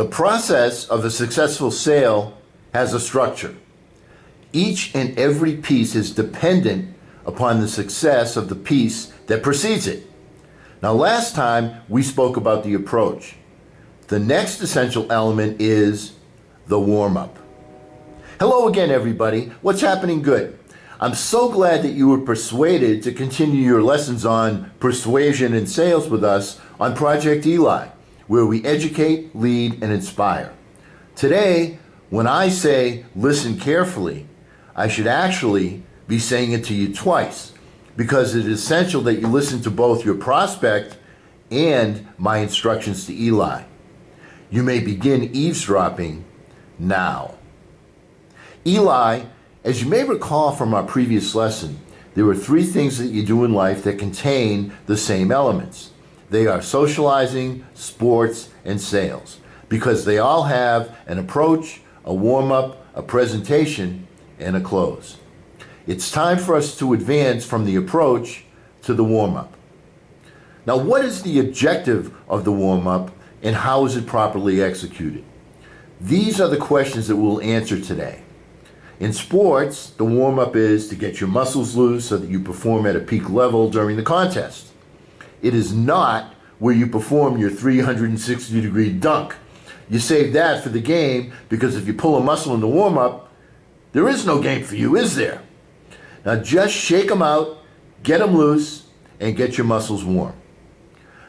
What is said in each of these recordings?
The process of a successful sale has a structure. Each and every piece is dependent upon the success of the piece that precedes it. Now, last time we spoke about the approach. The next essential element is the warm-up. Hello again, everybody. What's happening good? I'm so glad that you were persuaded to continue your lessons on persuasion and sales with us on Project Eli, where we educate, lead, and inspire. Today, when I say listen carefully, I should actually be saying it to you twice, because it is essential that you listen to both your prospect and my instructions to Eli. You may begin eavesdropping now. Eli, as you may recall from our previous lesson, there are three things that you do in life that contain the same elements. They are socializing, sports, and sales, because they all have an approach, a warm-up, a presentation, and a close. It's time for us to advance from the approach to the warm-up. Now, what is the objective of the warm-up and how is it properly executed? These are the questions that we'll answer today. In sports, the warm-up is to get your muscles loose so that you perform at a peak level during the contest. It is not where you perform your 360-degree dunk. You save that for the game, because if you pull a muscle in the warm-up, there is no game for you, is there? Now just shake them out, get them loose, and get your muscles warm.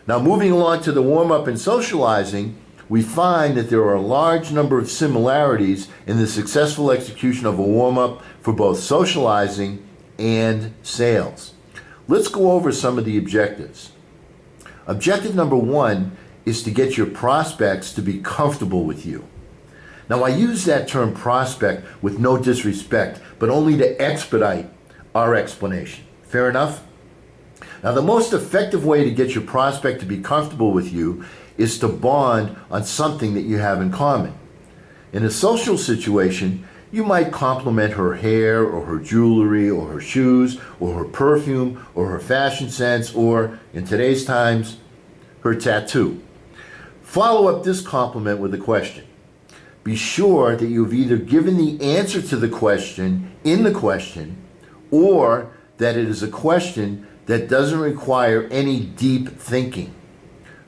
Now, moving along to the warm-up and socializing, we find that there are a large number of similarities in the successful execution of a warm-up for both socializing and sales. Let's go over some of the objectives. Objective number one is to get your prospects to be comfortable with you. Now, I use that term prospect with no disrespect, but only to expedite our explanation. Fair enough? Now, the most effective way to get your prospect to be comfortable with you is to bond on something that you have in common. In a social situation, you might compliment her hair or her jewelry or her shoes or her perfume or her fashion sense or, in today's times, her tattoo. Follow up this compliment with a question. Be sure that you've either given the answer to the question in the question, or that it is a question that doesn't require any deep thinking.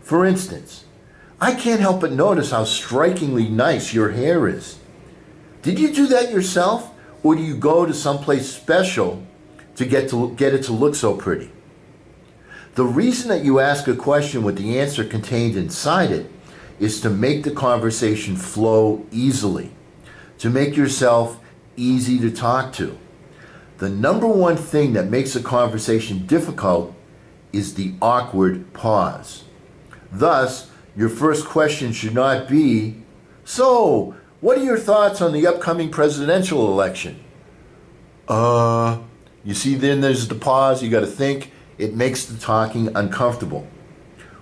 For instance, I can't help but notice how strikingly nice your hair is. Did you do that yourself, or do you go to someplace special to get it to look so pretty? The reason that you ask a question with the answer contained inside it is to make the conversation flow easily, to make yourself easy to talk to. The number one thing that makes a conversation difficult is the awkward pause. Thus, your first question should not be, "So, what are your thoughts on the upcoming presidential election?" You see, then there's the pause. You got to think. It makes the talking uncomfortable.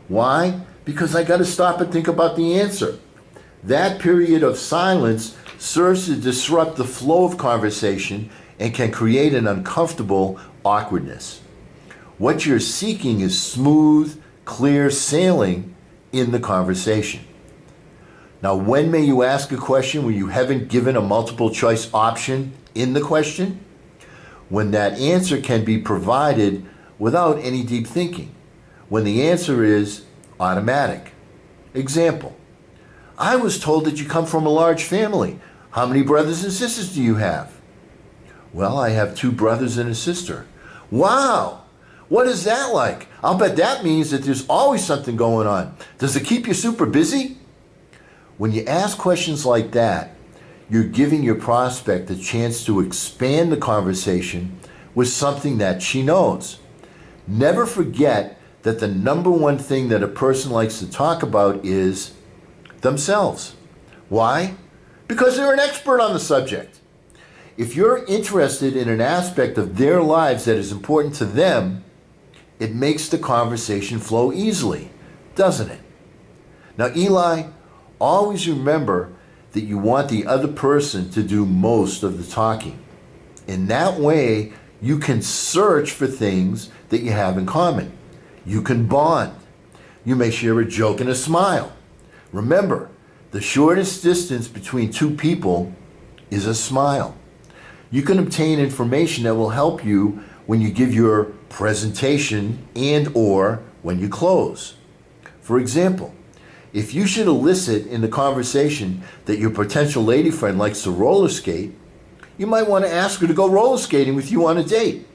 Why? Because I got to stop and think about the answer. That period of silence serves to disrupt the flow of conversation and can create an uncomfortable awkwardness. What you're seeking is smooth, clear sailing in the conversation. Now, when may you ask a question where you haven't given a multiple choice option in the question? When that answer can be provided without any deep thinking. When the answer is automatic. Example, I was told that you come from a large family. How many brothers and sisters do you have? Well, I have 2 brothers and a sister. Wow! What is that like? I'll bet that means that there's always something going on. Does it keep you super busy? When you ask questions like that, you're giving your prospect a chance to expand the conversation with something that she knows. Never forget that the number one thing that a person likes to talk about is themselves. Why? Because they're an expert on the subject. If you're interested in an aspect of their lives that is important to them, it makes the conversation flow easily, doesn't it? Now, Eli, always remember that you want the other person to do most of the talking. In that way, you can search for things that you have in common. You can bond. You may share a joke and a smile. Remember, The shortest distance between two people is a smile. You can obtain information that will help you when you give your presentation and or when you close. For example, if you should elicit in the conversation that your potential lady friend likes to roller skate, you might want to ask her to go roller skating with you on a date.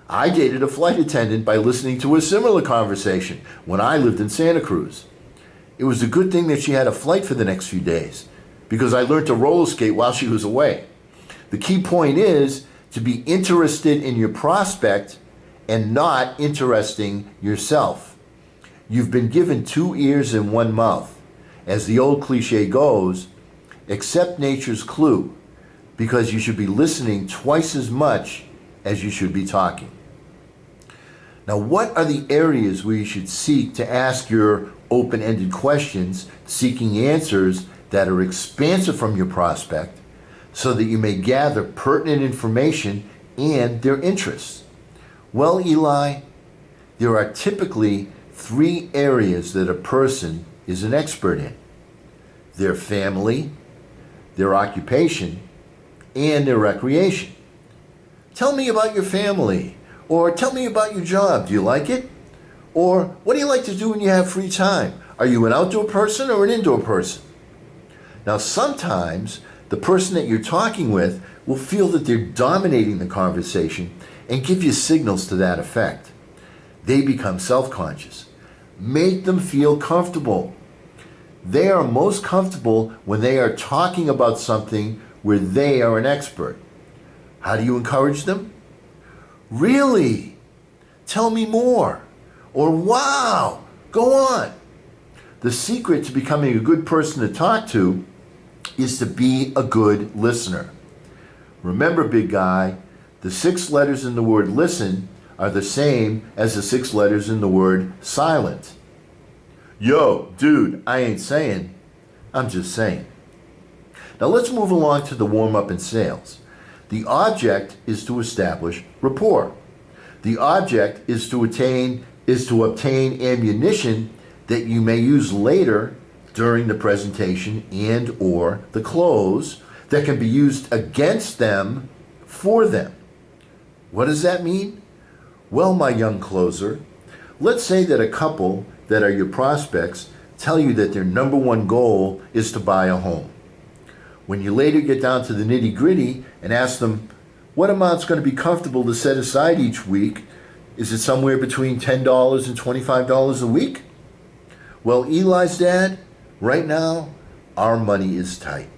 I dated a flight attendant by listening to a similar conversation when I lived in Santa Cruz. It was a good thing that she had a flight for the next few days because I learned to roller skate while she was away. The key point is to be interested in your prospect and not interesting yourself. You've been given 2 ears and 1 mouth. As the old cliche goes, accept nature's clue because you should be listening twice as much as you should be talking. Now, what are the areas where you should seek to ask your open-ended questions, seeking answers that are expansive from your prospect so that you may gather pertinent information and their interests? Well, Eli, there are typically 3 areas that a person is an expert in: their family, their occupation, and their recreation. Tell me about your family, or tell me about your job. Do you like it? Or what do you like to do when you have free time? Are you an outdoor person or an indoor person? Now, sometimes the person that you're talking with will feel that they're dominating the conversation and give you signals to that effect. They become self-conscious. Make them feel comfortable. They are most comfortable when they are talking about something where they are an expert. How do you encourage them? Really? Tell me more. Or wow, go on. The secret to becoming a good person to talk to is to be a good listener. Remember, big guy, the 6 letters in the word listen are the same as the 6 letters in the word silent. Yo, dude, I ain't saying, I'm just saying. Now let's move along to the warm-up in sales. The object is to establish rapport. The object is to obtain ammunition that you may use later during the presentation and or the close that can be used against them for them. What does that mean? Well, my young closer, let's say that a couple that are your prospects tell you that their number 1 goal is to buy a home. When you later get down to the nitty-gritty and ask them what amount's going to be comfortable to set aside each week, is it somewhere between $10 and $25 a week? Well, Eli's dad, right now, our money is tight.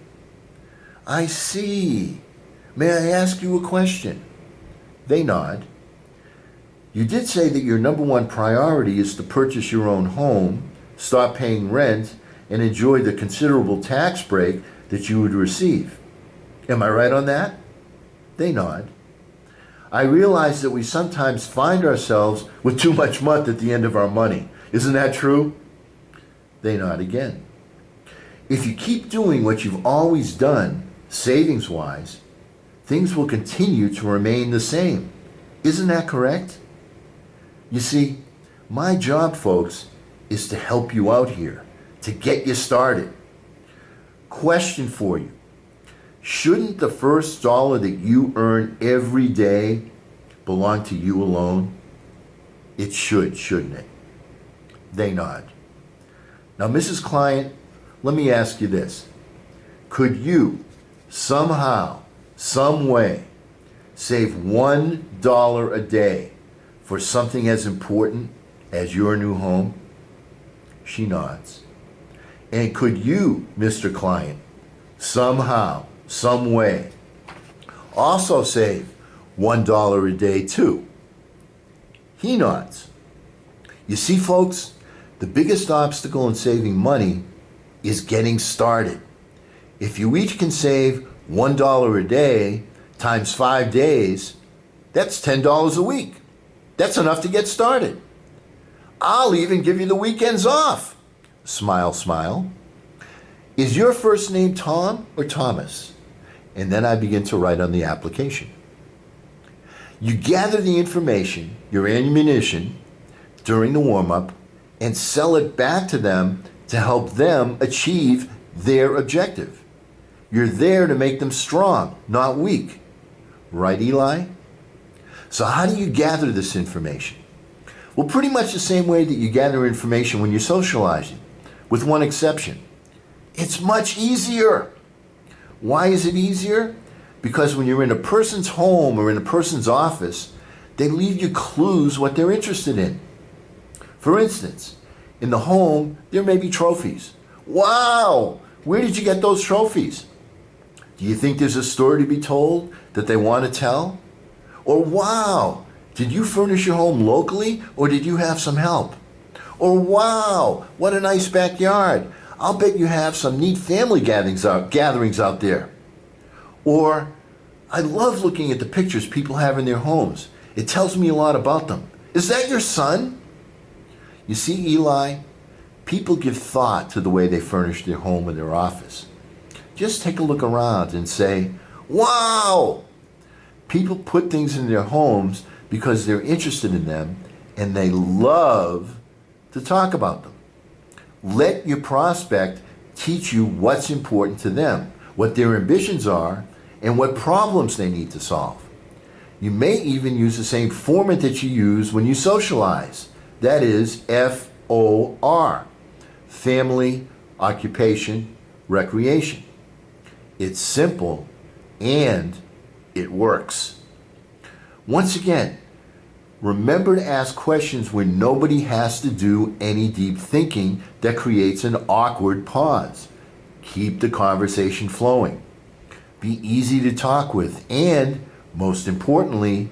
I see. May I ask you a question? They nod. You did say that your number 1 priority is to purchase your own home, stop paying rent, and enjoy the considerable tax break that you would receive. Am I right on that? They nod. I realize that we sometimes find ourselves with too much month at the end of our money. Isn't that true? They nod again. If you keep doing what you've always done, savings-wise, things will continue to remain the same. Isn't that correct? You see, my job, folks, is to help you out here, to get you started. Question for you. Shouldn't the first dollar that you earn every day belong to you alone? It should, shouldn't it? They nod. Now, Mrs. Client, let me ask you this. Could you somehow, some way, save $1 a day for something as important as your new home? She nods. And could you, Mr. Client, somehow, some way, also save $1 a day too? He nods. You see, folks, the biggest obstacle in saving money is getting started. If you each can save $1 a day times 5 days, that's $10 a week. That's enough to get started. I'll even give you the weekends off. Smile, smile. Is your first name Tom or Thomas? And then I begin to write on the application. You gather the information, your ammunition, during the warm-up and sell it back to them to help them achieve their objective. You're there to make them strong, not weak. Right, Eli? So how do you gather this information? Well, pretty much the same way that you gather information when you're socializing, with one exception. It's much easier. Why is it easier? Because when you're in a person's home or in a person's office, they leave you clues what they're interested in. For instance, in the home, there may be trophies. Wow! Where did you get those trophies? Do you think there's a story to be told that they want to tell? Or wow, did you furnish your home locally or did you have some help? Or wow, what a nice backyard. I'll bet you have some neat family gatherings out there. Or I love looking at the pictures people have in their homes. It tells me a lot about them. Is that your son? You see, Eli, people give thought to the way they furnish their home and their office. Just take a look around and say, wow! People put things in their homes because they're interested in them and they love to talk about them. Let your prospect teach you what's important to them, what their ambitions are, and what problems they need to solve. You may even use the same format that you use when you socialize. That is FOR, family, occupation, recreation. It's simple and it works. Once again, remember to ask questions where nobody has to do any deep thinking that creates an awkward pause. Keep the conversation flowing. Be easy to talk with and, most importantly,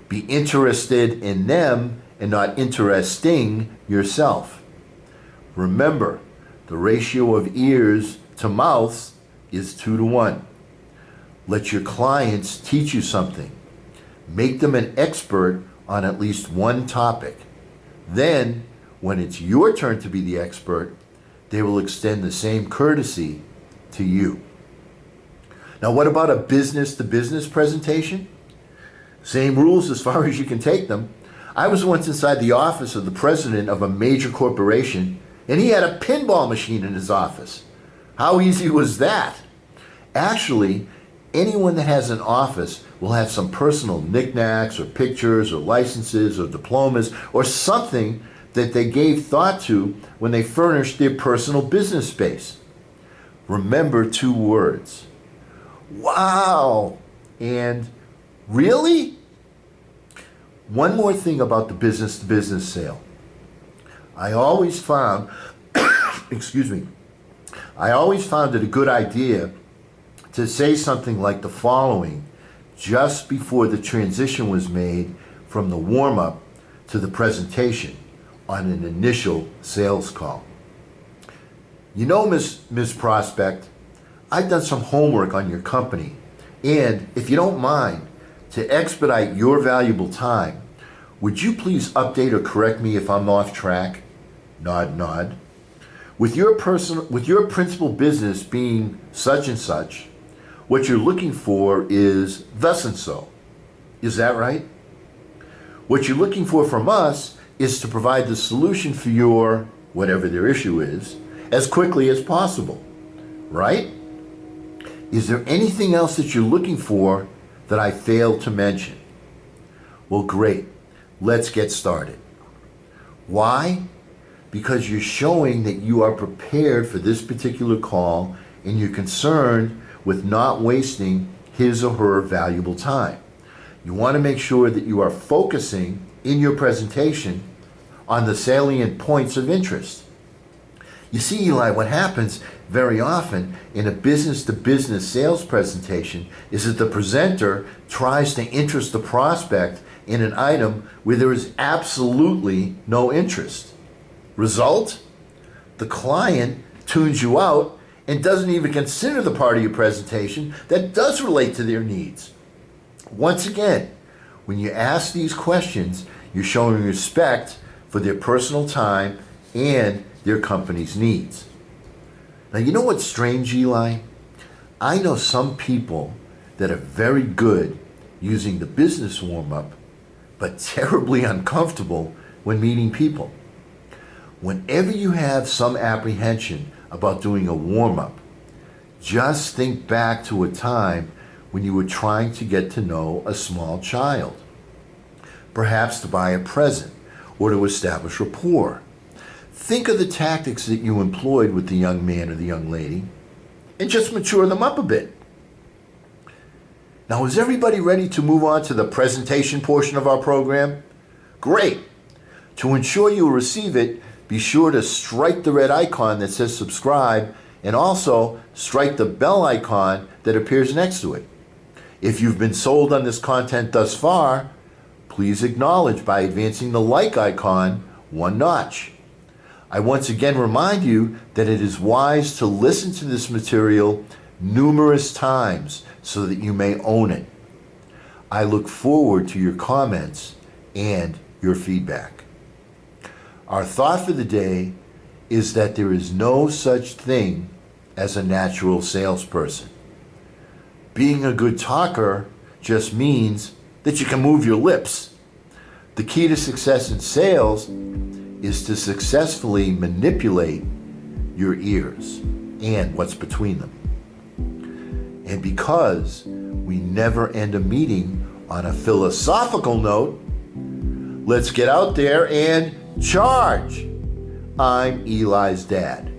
be interested in them and not interesting yourself. Remember, the ratio of ears to mouths is 2 to 1. Let your clients teach you something. Make them an expert on at least one topic. Then, when it's your turn to be the expert, they will extend the same courtesy to you. Now, what about a business-to-business presentation? Same rules as far as you can take them. I was once inside the office of the president of a major corporation, and he had a pinball machine in his office. How easy was that? Actually, anyone that has an office will have some personal knickknacks or pictures or licenses or diplomas or something that they gave thought to when they furnished their personal business space. Remember 2 words. Wow! And really? One more thing about the business-to-business sale. I always found, I always found it a good idea to say something like the following just before the transition was made from the warm-up to the presentation on an initial sales call. You know, Ms. Prospect, I've done some homework on your company, and if you don't mind, to expedite your valuable time, would you please update or correct me if I'm off track? Nod, nod. With your principal business being such and such, what you're looking for is thus and so. Is that right? What you're looking for from us is to provide the solution for your, whatever their issue is, as quickly as possible. Right? Is there anything else that you're looking for that I failed to mention? Well, great. Let's get started. Why? Because you're showing that you are prepared for this particular call and you're concerned with not wasting his or her valuable time. You want to make sure that you are focusing in your presentation on the salient points of interest. You see, Eli, what happens very often in a business-to-business sales presentation is that the presenter tries to interest the prospect in an item where there is absolutely no interest. Result? The client tunes you out and doesn't even consider the part of your presentation that does relate to their needs. Once again, when you ask these questions, you're showing respect for their personal time and their company's needs. Now, you know what's strange, Eli? I know some people that are very good using the business warm-up, but terribly uncomfortable when meeting people. Whenever you have some apprehension about doing a warm-up, Just think back to a time when you were trying to get to know a small child, perhaps to buy a present or to establish rapport. Think of the tactics that you employed with the young man or the young lady and just mature them up a bit. Now, is everybody ready to move on to the presentation portion of our program? Great. To ensure you will receive it, be sure to strike the red icon that says subscribe and also strike the bell icon that appears next to it. If you've been sold on this content thus far, please acknowledge by advancing the like icon one notch. I once again remind you that it is wise to listen to this material numerous times so that you may own it. I look forward to your comments and your feedback. Our thought for the day is that there is no such thing as a natural salesperson. Being a good talker just means that you can move your lips. The key to success in sales is to successfully manipulate your ears and what's between them. And because we never end a meeting on a philosophical note, let's get out there and charge. I'm Eli's dad.